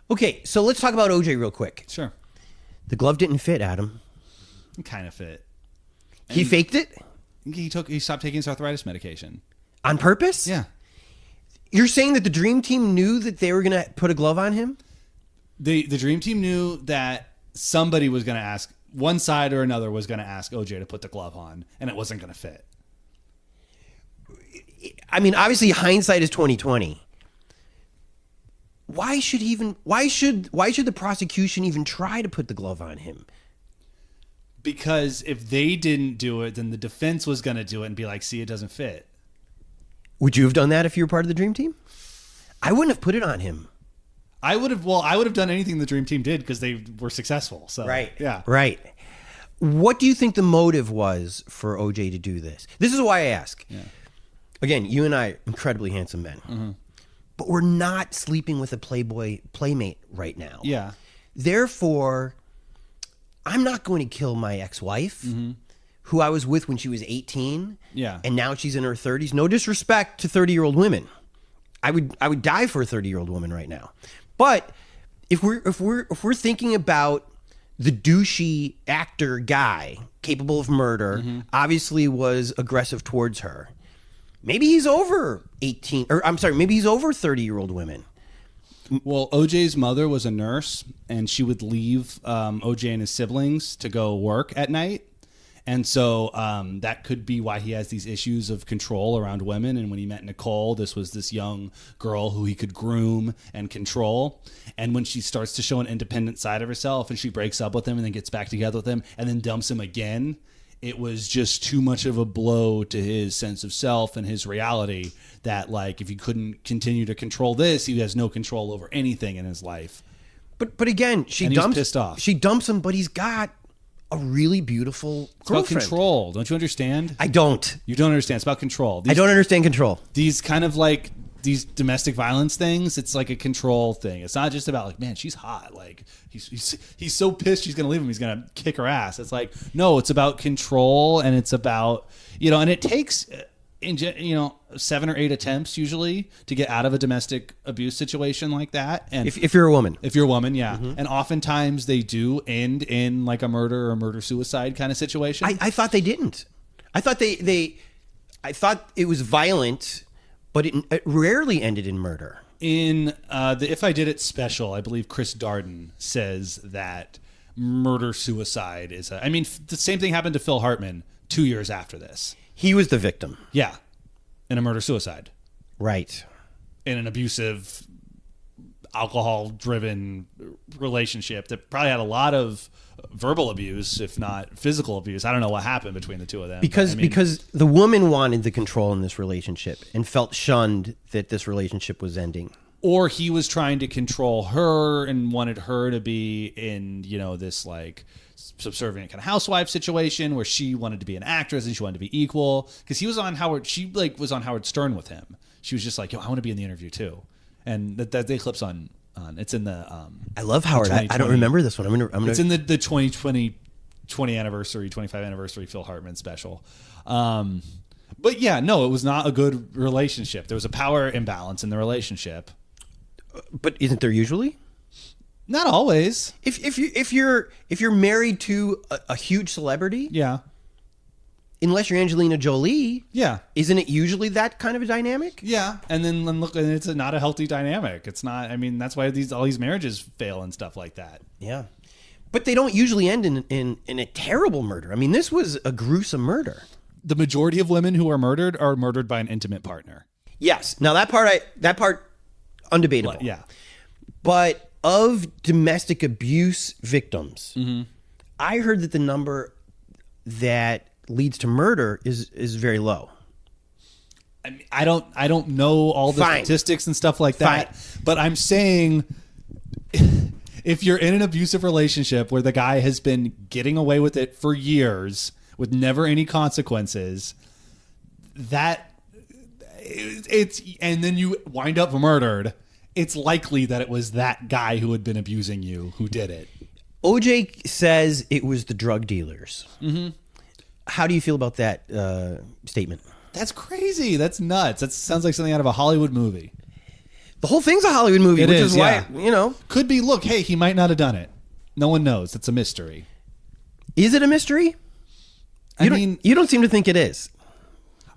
Okay, so let's talk about OJ real quick. Sure. The glove didn't fit, Adam. It kind of fit. He faked it? He stopped taking his arthritis medication. On purpose? Yeah. You're saying that the Dream Team knew that they were going to put a glove on him? The Dream Team knew that somebody was going to ask, one side or another was going to ask OJ to put the glove on, and it wasn't going to fit. I mean, obviously hindsight is 2020. Why should the prosecution even try to put the glove on him? Because if they didn't do it, then the defense was going to do it and be like, see, it doesn't fit. Would you have done that if you were part of the Dream Team? I wouldn't have put it on him. I would have done anything the Dream Team did because they were successful. So right. Yeah. Right. What do you think the motive was for OJ to do this? This is why I ask. Yeah. Again, you and I, incredibly handsome men. Mm-hmm. But we're not sleeping with a Playboy playmate right now. Yeah. Therefore, I'm not going to kill my ex-wife, who I was with when she was 18. Yeah. And now she's in her 30s. No disrespect to 30-year-old women. I would die for a 30-year-old woman right now. But if we're thinking about the douchey actor guy capable of murder, obviously was aggressive towards her. Maybe he's over 18, or I'm sorry, maybe he's over 30-year-old women. Well, OJ's mother was a nurse, and she would leave OJ and his siblings to go work at night. And so that could be why he has these issues of control around women. And when he met Nicole, this was this young girl who he could groom and control. And when she starts to show an independent side of herself and she breaks up with him and then gets back together with him and then dumps him again, it was just too much of a blow to his sense of self and his reality that, like, if he couldn't continue to control this, he has no control over anything in his life. But again, she pissed off. She dumps him, but he's got a really beautiful girlfriend. It's about control. Don't you understand? I don't. You don't understand. It's about control. I don't understand control. These kind of like these domestic violence things, it's like a control thing. It's not just about like, man, she's hot. Like he's so pissed she's going to leave him. He's going to kick her ass. It's like, no, it's about control, and it's about, and it takes 7 or 8 attempts usually to get out of a domestic abuse situation like that. And if you're a woman, yeah. Mm-hmm. And oftentimes they do end in like a murder or murder-suicide kind of situation. I thought they didn't. I thought I thought it was violent, but it rarely ended in murder. In the If I Did It special, I believe Chris Darden says that murder-suicide is the same thing happened to Phil Hartman 2 years after this. He was the victim. Yeah. In a murder-suicide. Right. In an abusive, alcohol-driven relationship that probably had a lot of verbal abuse, if not physical abuse. I don't know what happened between the two of them. Because the woman wanted the control in this relationship and felt shunned that this relationship was ending. Or he was trying to control her and wanted her to be in, this like subservient kind of housewife situation where she wanted to be an actress and she wanted to be equal. Because he was on Howard, was on Howard Stern with him. She was just like, yo, I want to be in the interview too. And that they clips on it's in the I love Howard. I don't remember this one. I'm gonna it's in the 2020 25 anniversary Phil Hartman special. But yeah, no, it was not a good relationship. There was a power imbalance in the relationship. But isn't there usually? Not always. If you're married to a huge celebrity, yeah. Unless you're Angelina Jolie, yeah, isn't it usually that kind of a dynamic? Yeah, and then look, it's not a healthy dynamic. It's not. I mean, that's why all these marriages fail and stuff like that. Yeah, but they don't usually end in a terrible murder. I mean, this was a gruesome murder. The majority of women who are murdered by an intimate partner. Yes. Now that part, undebatable. Yeah, but of domestic abuse victims, I heard that the number that leads to murder is very low. I mean, I don't know all the statistics and stuff like that, but I'm saying if you're in an abusive relationship where the guy has been getting away with it for years with never any consequences, that it's and then you wind up murdered, it's likely that it was that guy who had been abusing you who did it. OJ says it was the drug dealers. Mm-hmm. How do you feel about that statement? That's crazy. That's nuts. That sounds like something out of a Hollywood movie. The whole thing's a Hollywood movie, which is why, Could be, look, hey, he might not have done it. No one knows. It's a mystery. Is it a mystery? You don't seem to think it is.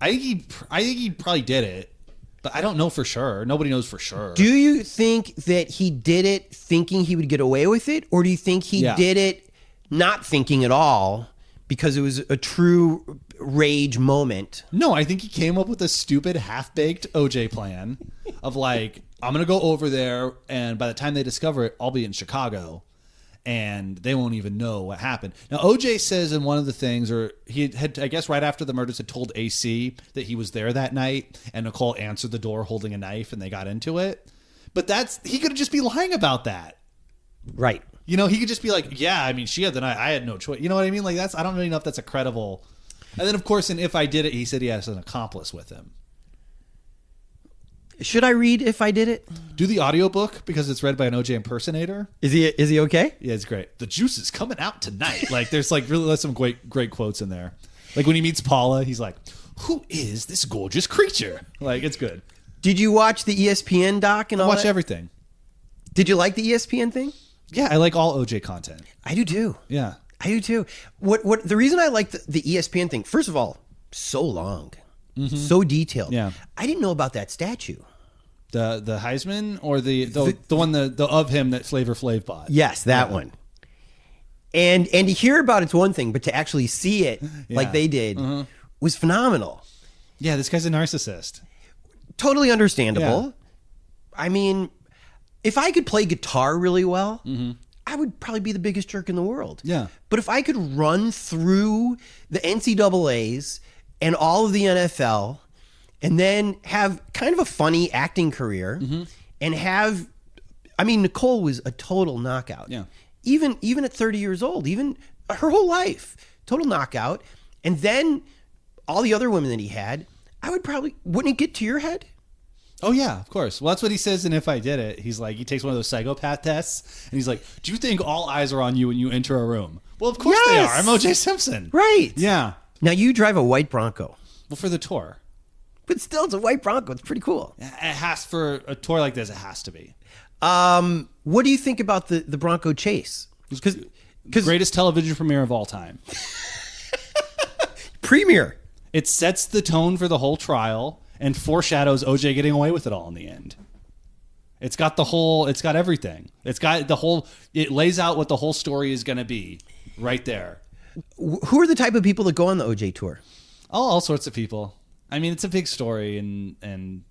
I think he probably did it, but I don't know for sure. Nobody knows for sure. Do you think that he did it thinking he would get away with it? Or do you think he did it not thinking at all because it was a true rage moment? No, I think he came up with a stupid half-baked OJ plan of like, I'm going to go over there, and by the time they discover it, I'll be in Chicago. And they won't even know what happened. Now, OJ says in one of the things, or he had, I guess right after the murders, had told AC that he was there that night, and Nicole answered the door holding a knife, and they got into it. But he could just be lying about that. Right. He could just be like, yeah, I mean, she had the knife. I had no choice. You know what I mean? Like, I don't really know if that's a credible. And then, of course, in If I Did It, he said he has an accomplice with him. Should I read If I Did It? Do the audiobook because it's read by an OJ impersonator. Is he okay? Yeah, it's great. The juice is coming out tonight. Like there's like really some great quotes in there. Like when he meets Paula, he's like, "Who is this gorgeous creature?" Like it's good. Did you watch the ESPN doc and all Watch that? everything. Did you like the ESPN thing? Yeah, I like all OJ content. I do too. Yeah. I do too. What the reason I like the ESPN thing, first of all, so long. So detailed. Yeah. I didn't know about that statue. The Heisman or the one the of him that Flavor Flav bought. Yes, that one. And to hear about it's one thing, but to actually see it like they did was phenomenal. Yeah, this guy's a narcissist. Totally understandable. Yeah. I mean, if I could play guitar really well, I would probably be the biggest jerk in the world. Yeah. But if I could run through the NCAAs and all of the NFL and then have kind of a funny acting career and Nicole was a total knockout. Yeah. Even at 30 years old, even her whole life, total knockout. And then all the other women that he had, wouldn't it get to your head? Oh, yeah, of course. Well, that's what he says in If I Did It. He's like, he takes one of those psychopath tests, and he's like, do you think all eyes are on you when you enter a room? Well, of course they are. I'm OJ Simpson. Right. Yeah. Now, you drive a white Bronco. Well, for the tour. But still, it's a white Bronco. It's pretty cool. It has, for a tour like this, it has to be. What do you think about the Bronco chase? Because Greatest television premiere of all time. Premiere. It sets the tone for the whole trial and foreshadows OJ getting away with it all in the end. It's got everything. It lays out what the whole story is going to be right there. Who are the type of people that go on the OJ tour? All sorts of people. I mean, it's a big story, and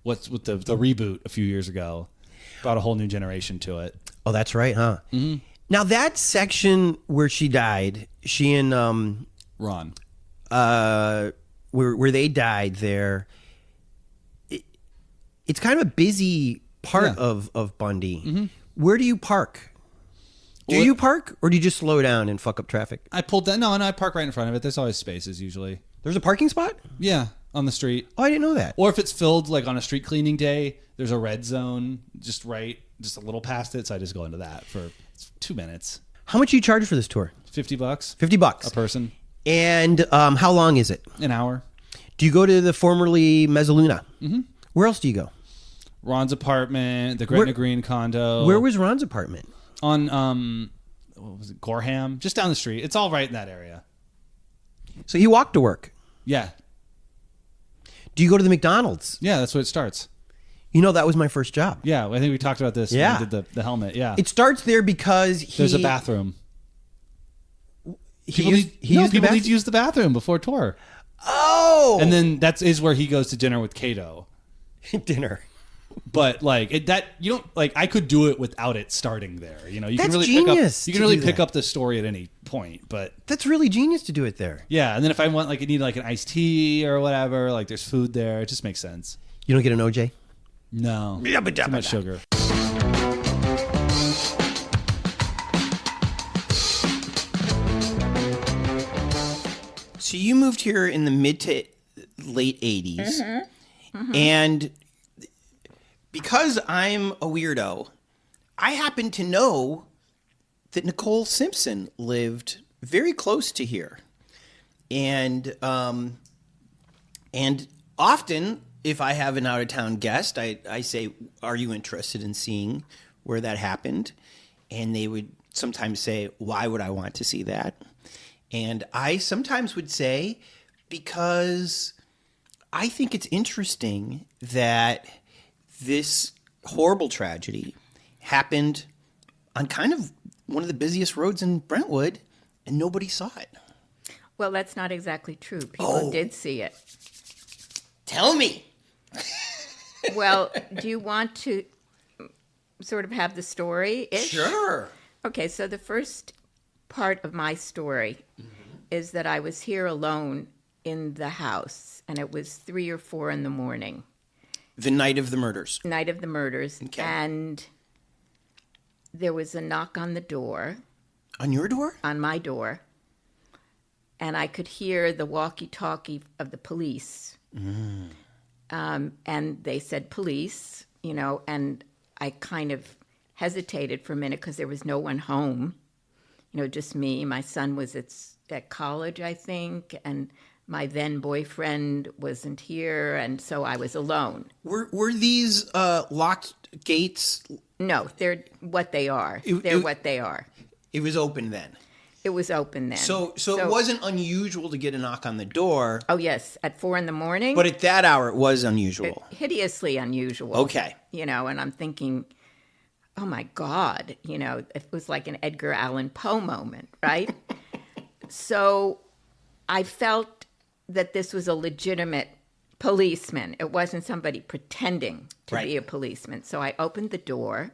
what's with the reboot a few years ago brought a whole new generation to it. Oh, that's right, huh? Mm-hmm. Now, that section where she died, she and Ron, where they died there, it's kind of a busy part of Bundy. Mm-hmm. Where do you park? Do you park, or do you just slow down and fuck up traffic? I pulled that. No, I park right in front of it. There's always spaces usually. There's a parking spot? Yeah, on the street. Oh, I didn't know that. Or if it's filled, like on a street cleaning day, there's a red zone just a little past it. So I just go into that for 2 minutes. How much do you charge for this tour? $50. $50 a person. And how long is it? An hour. Do you go to the formerly Mezzaluna? Mm-hmm. Where else do you go? Ron's apartment, the Gretna Green condo. Where was Ron's apartment? On what was it, Gorham? Just down the street. It's all right in that area. So you walk to work? Yeah. Do you go to the McDonald's? Yeah, that's where it starts. You know, that was my first job. Yeah, I think we talked about this when we did the helmet. Yeah. It starts there because there's a bathroom. People need to use the bathroom before tour. Oh! And then that is where he goes to dinner with Kato. Dinner. But you don't I could do it without it starting there. You know, you That's can really genius. You can really pick up the story at any point. But that's really genius to do it there. Yeah, and then if I want need an iced tea or whatever, there's food there. It just makes sense. You don't get an OJ? No, too much sugar. So you moved here in the mid to late 80s. Mm-hmm. Mm-hmm. And because I'm a weirdo, I happen to know that Nicole Simpson lived very close to here. And often if I have an out-of-town guest, I say, are you interested in seeing where that happened? And they would sometimes say, why would I want to see that? And I sometimes would say, because I think it's interesting that this horrible tragedy happened on kind of one of the busiest roads in Brentwood, and nobody saw it. Well, that's not exactly true. People did see it. Tell me. Well, do you want to sort of have the story? Sure. Okay, so the first part of my story is that I was here alone in the house, and it was 3 or 4 in the morning. The night of the murders. Night of the murders. Okay. And there was a knock on the door. On your door? On my door. And I could hear the walkie-talkie of the police. And they said police, and I kind of hesitated for a minute because there was no one home, just me. My son was at college, I think, and my then boyfriend wasn't here, and so I was alone. Were these locked gates? No, they're what they are. They're what they are. It was open then. It was open then. So it wasn't unusual to get a knock on the door. Oh, yes, at 4 in the morning. But at that hour, it was unusual. Hideously unusual. Okay. And I'm thinking, oh, my God, it was like an Edgar Allan Poe moment, right? So I felt that this was a legitimate policeman. It wasn't somebody pretending to be a policeman. So I opened the door.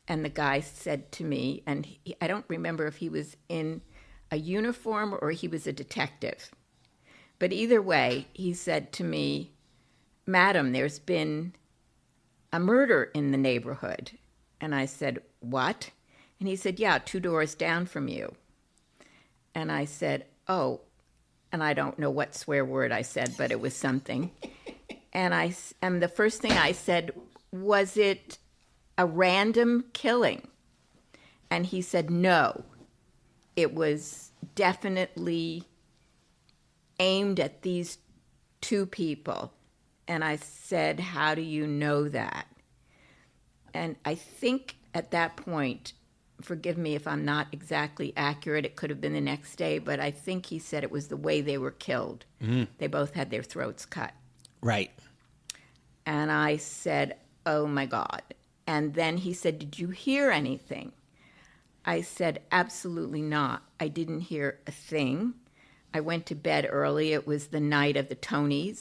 And the guy said to me, and I don't remember if he was in a uniform or he was a detective. But either way, he said to me, Madam, there's been a murder in the neighborhood. And I said, what? And he said, yeah, 2 doors down from you. And I said, oh, and I don't know what swear word I said, but it was something. And the first thing I said, was it a random killing? And he said, no, it was definitely aimed at these 2 people. And I said, how do you know that? And I think at that point, forgive me if I'm not exactly accurate, it could have been the next day, but I think he said it was the way they were killed. They both had their throats cut. Right. And I said, oh my God. And then he said, did you hear anything? I said, absolutely not. I didn't hear a thing. I went to bed early. It was the night of the Tony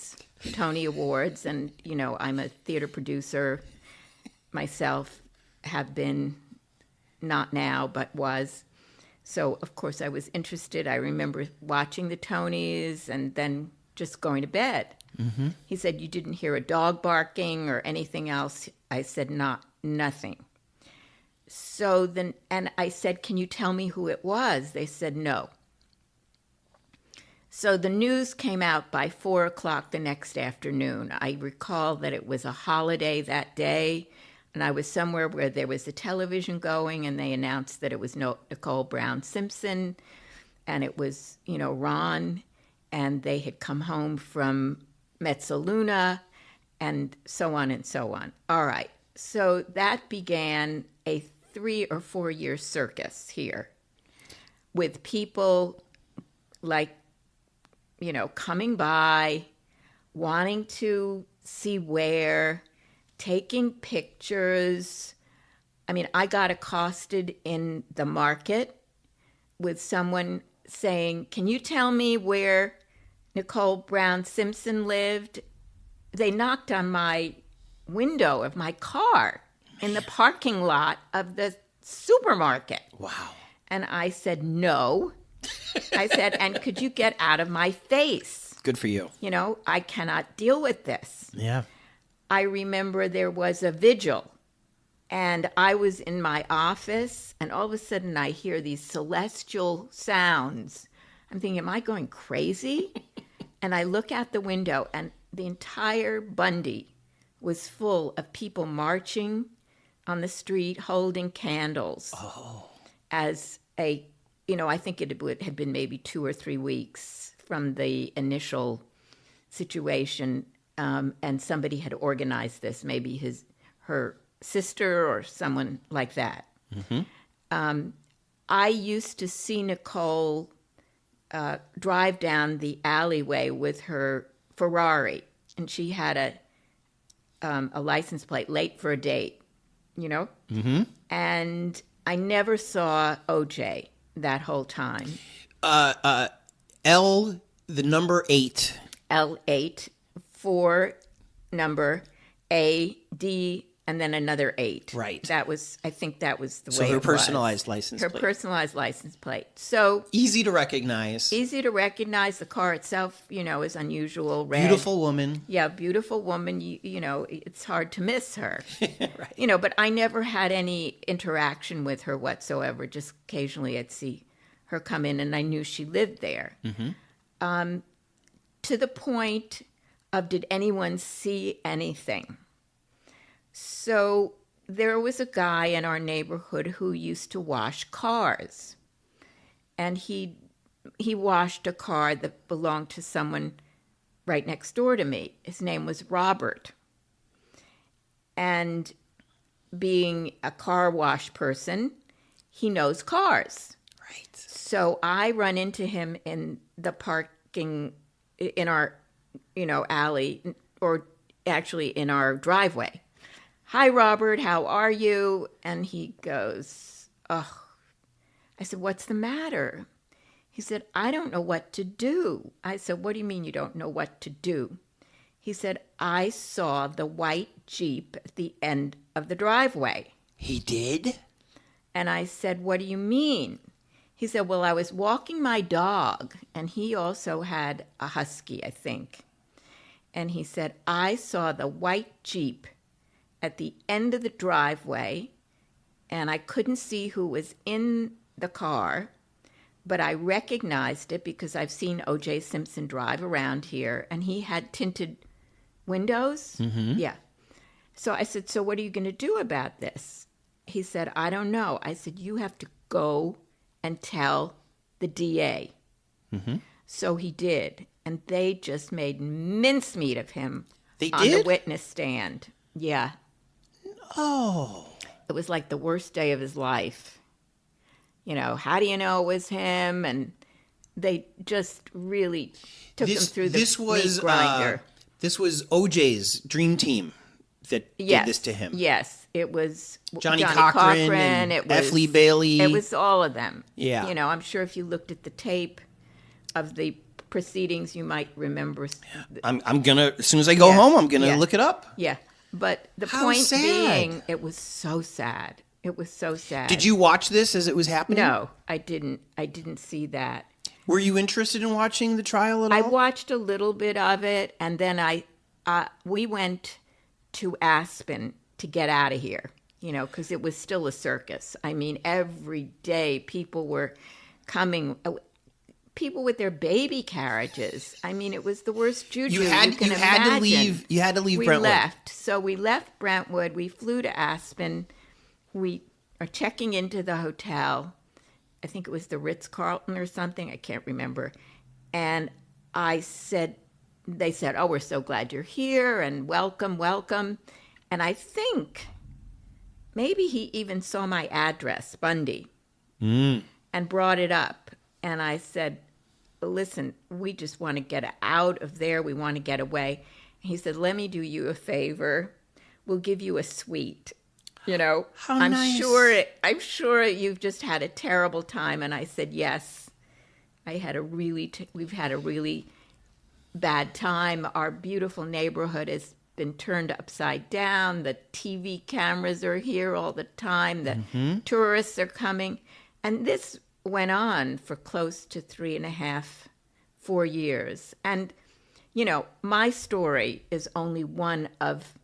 Awards. And, I'm a theater producer myself, have been, not now, but was. So, of course, I was interested. I remember watching the Tonys and then just going to bed. Mm-hmm. He said, you didn't hear a dog barking or anything else? I said, nothing. So then, and I said, can you tell me who it was? They said, no. So the news came out by 4 o'clock the next afternoon. I recall that it was a holiday that day, and I was somewhere where there was a television going, and they announced that it was Nicole Brown Simpson, and it was, Ron, and they had come home from Mezzaluna, and so on and so on. All right. So that began a 3 or 4 year circus here with people like, coming by, wanting to see where, taking pictures. I mean, I got accosted in the market with someone saying, can you tell me where Nicole Brown Simpson lived? They knocked on my window of my car in the parking lot of the supermarket. Wow. And I said, no. I said, and could you get out of my face? Good for you. I cannot deal with this. Yeah. I remember there was a vigil, and I was in my office, and all of a sudden I hear these celestial sounds. I'm thinking, am I going crazy? And I look out the window, and the entire Bundy was full of people marching on the street, holding candles. Oh. As a, I think it had been maybe 2 or 3 weeks from the initial situation and somebody had organized this, maybe her sister or someone like that. I used to see Nicole drive down the alleyway with her Ferrari, and she had a license plate, late for a date, and I never saw OJ that whole time. L, the number 8. L8, 4, number A, D, and then another 8. Right. I think that was the way So her it personalized was. license Her plate. personalized license plate. So Easy to recognize. easy to recognize. The car itself, is unusual. Red. Beautiful woman. Yeah, beautiful woman. It's hard to miss her. Right. But I never had any interaction with her whatsoever. Just occasionally I'd see her come in, and I knew she lived there. To the point of, did anyone see anything? So there was a guy in our neighborhood who used to wash cars. And he washed a car that belonged to someone right next door to me. His name was Robert. And being a car wash person, he knows cars. Right. So I run into him in the parking, in our, alley, or actually in our driveway. Hi, Robert, how are you? And he goes, oh. I said, what's the matter? He said, I don't know what to do. I said, what do you mean you don't know what to do? He said, I saw the white Jeep at the end of the driveway. He did? And I said, what do you mean? He said, well, I was walking my dog, and he also had a husky, I think. And he said, I saw the white Jeep at the end of the driveway, and I couldn't see who was in the car, but I recognized it because I've seen OJ Simpson drive around here, and he had tinted windows. Yeah. So I said, so what are you going to do about this? He said, I don't know. I said, you have to go and tell the DA. So he did, and they just made mincemeat of him on the witness stand. Yeah. Oh. It was like the worst day of his life. How do you know it was him? And they just really took him through the meat grinder. This was OJ's dream team that did this to him. Yes, it was Johnny Cochran and it was F. Lee Bailey. It was all of them. Yeah. I'm sure if you looked at the tape of the proceedings, you might remember. I'm gonna, as soon as I go home, I'm gonna look it up. Yeah. But the How point sad. being, it was so sad. It was so sad. Did you watch this as it was happening? No, I didn't. I didn't see that. Were you interested in watching the trial at all? I watched a little bit of it, and then we went to Aspen to get out of here, because it was still a circus. I mean, every day people were coming, people with their baby carriages. I mean, it was the worst juju you can imagine. You had to leave we Brentwood. left. So we left Brentwood. We flew to Aspen. We are checking into the hotel. I think it was the Ritz-Carlton or something. I can't remember. And they said, oh, we're so glad you're here and welcome, welcome. And I think maybe he even saw my address, Bundy, and brought it up. And I said, listen, we just want to get out of there. We want to get away. And he said, let me do you a favor. We'll give you a suite. How I'm nice. sure you've just had a terrible time. And I said, yes, we've had a really bad time. Our beautiful neighborhood has been turned upside down. The TV cameras are here all the time. The tourists are coming. And this went on for close to 3.5, 4 years. And, my story is only one of,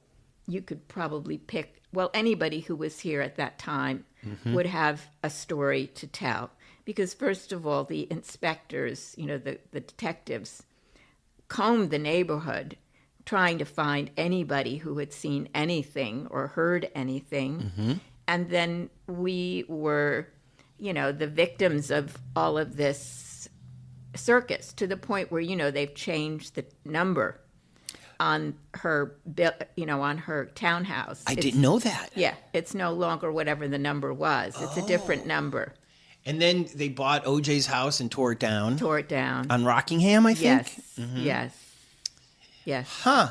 you could probably pick, well, anybody who was here at that time would have a story to tell. Because first of all, the inspectors, the detectives, combed the neighborhood trying to find anybody who had seen anything or heard anything. And then we were, the victims of all of this circus, to the point where, they've changed the number on her, on her townhouse. I didn't know that. Yeah, it's no longer whatever the number was. It's a different number. And then they bought OJ's house and tore it down. Tore it down. On Rockingham, I think. Yes. Huh.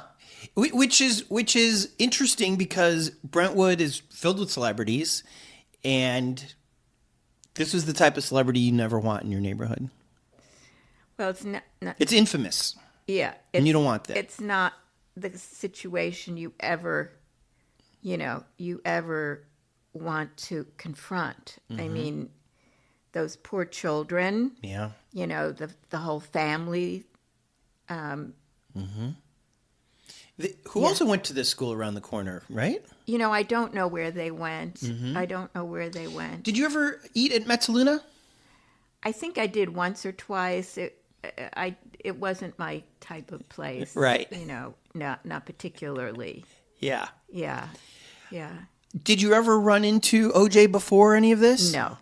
Which is interesting because Brentwood is filled with celebrities, and this is the type of celebrity you never want in your neighborhood. Well, it's not it's infamous. Yeah. And you don't want that. It's not the situation you ever want to confront. I mean, those poor children. Yeah. The whole family. Who also went to this school around the corner, right? I don't know where they went. I don't know where they went. Did you ever eat at Metzaluna? I think I did once or twice. It wasn't my type of place. Right. Not particularly. Yeah. Yeah. Did you ever run into OJ before any of this? No.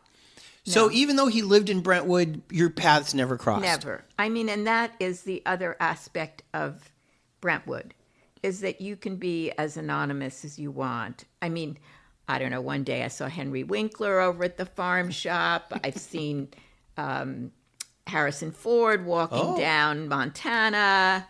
So even though he lived in Brentwood, your paths never crossed? Never. I mean, and that is the other aspect of Brentwood, is that you can be as anonymous as you want. I mean, I don't know, one day I saw Henry Winkler over at the farm shop. I've seen Harrison Ford walking down Montana.